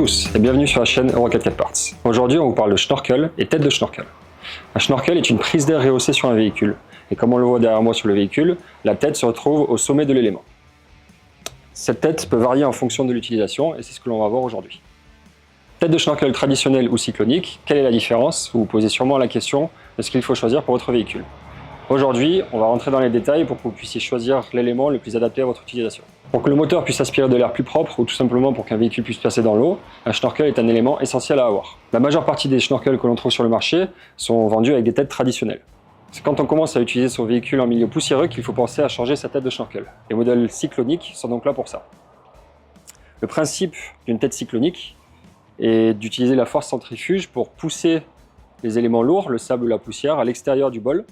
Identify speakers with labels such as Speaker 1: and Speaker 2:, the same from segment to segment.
Speaker 1: tous et bienvenue sur la chaîne Euro 4x4 Parts. Aujourd'hui, on vous parle de schnorkel et tête de schnorkel. Un schnorkel est une prise d'air rehaussée sur un véhicule. Et comme on le voit derrière moi sur le véhicule, la tête se retrouve au sommet de l'élément. Cette tête peut varier en fonction de l'utilisation et c'est ce que l'on va voir aujourd'hui. Tête de schnorkel traditionnelle ou cyclonique, quelle est la différence? Vous vous posez sûrement la question de ce qu'il faut choisir pour votre véhicule. Aujourd'hui, on va rentrer dans les détails pour que vous puissiez choisir l'élément le plus adapté à votre utilisation. Pour que le moteur puisse aspirer de l'air plus propre ou tout simplement pour qu'un véhicule puisse passer dans l'eau, un schnorkel est un élément essentiel à avoir. La majeure partie des schnorkels que l'on trouve sur le marché sont vendus avec des têtes traditionnelles. C'est quand on commence à utiliser son véhicule en milieu poussiéreux qu'il faut penser à changer sa tête de schnorkel. Les modèles cycloniques sont donc là pour ça. Le principe d'une tête cyclonique est d'utiliser la force centrifuge pour pousser les éléments lourds, le sable ou la poussière, à l'extérieur du bol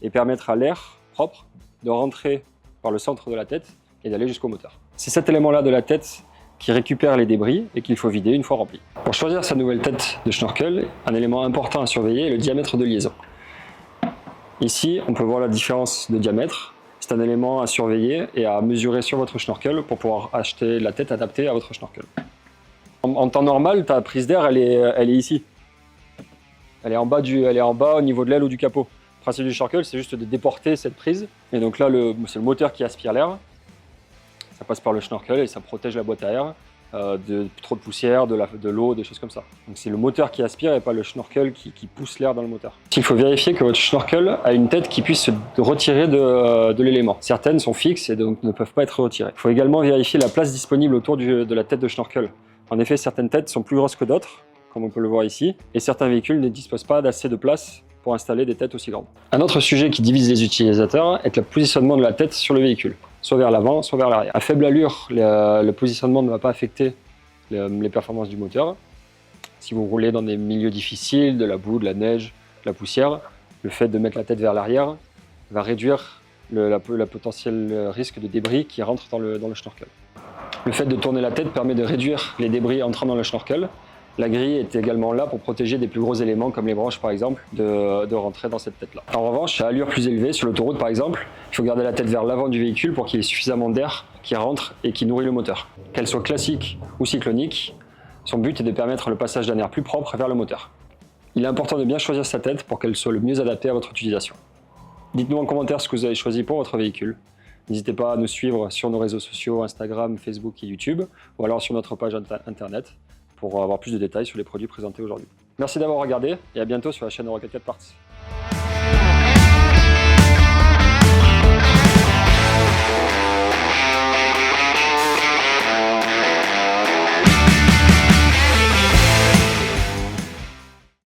Speaker 1: et permettre à l'air propre de rentrer par le centre de la tête et d'aller jusqu'au moteur. C'est cet élément-là de la tête qui récupère les débris et qu'il faut vider une fois rempli. Pour choisir sa nouvelle tête de schnorkel, un élément important à surveiller est le diamètre de liaison. Ici, on peut voir la différence de diamètre. C'est un élément à surveiller et à mesurer sur votre schnorkel pour pouvoir acheter la tête adaptée à votre schnorkel. En temps normal, ta prise d'air, elle est ici. Elle est en bas au niveau de l'aile ou du capot. Le principe du schnorkel, c'est juste de déporter cette prise. Et donc là, c'est le moteur qui aspire l'air. Ça passe par le schnorkel et ça protège la boîte à air de trop de poussière, de l'eau, des choses comme ça. Donc c'est le moteur qui aspire et pas le schnorkel qui pousse l'air dans le moteur. Il faut vérifier que votre schnorkel a une tête qui puisse se retirer de l'élément. Certaines sont fixes et donc ne peuvent pas être retirées. Il faut également vérifier la place disponible autour de la tête de schnorkel. En effet, certaines têtes sont plus grosses que d'autres, comme on peut le voir ici, et certains véhicules ne disposent pas d'assez de place pour installer des têtes aussi grandes. Un autre sujet qui divise les utilisateurs est le positionnement de la tête sur le véhicule, soit vers l'avant, soit vers l'arrière. À faible allure, le positionnement ne va pas affecter les performances du moteur. Si vous roulez dans des milieux difficiles, de la boue, de la neige, de la poussière, le fait de mettre la tête vers l'arrière va réduire le potentiel risque de débris qui rentre dans le schnorkel. Le fait de tourner la tête permet de réduire les débris entrant dans le schnorkel. La grille est également là pour protéger des plus gros éléments comme les branches par exemple de rentrer dans cette tête-là. En revanche, à allure plus élevée, sur l'autoroute par exemple, il faut garder la tête vers l'avant du véhicule pour qu'il y ait suffisamment d'air qui rentre et qui nourrit le moteur. Qu'elle soit classique ou cyclonique, son but est de permettre le passage d'un air plus propre vers le moteur. Il est important de bien choisir sa tête pour qu'elle soit le mieux adaptée à votre utilisation. Dites-nous en commentaire ce que vous avez choisi pour votre véhicule. N'hésitez pas à nous suivre sur nos réseaux sociaux, Instagram, Facebook et YouTube, ou alors sur notre page internet, pour avoir plus de détails sur les produits présentés aujourd'hui. Merci d'avoir regardé et à bientôt sur la chaîne Euro 4x4 Parts.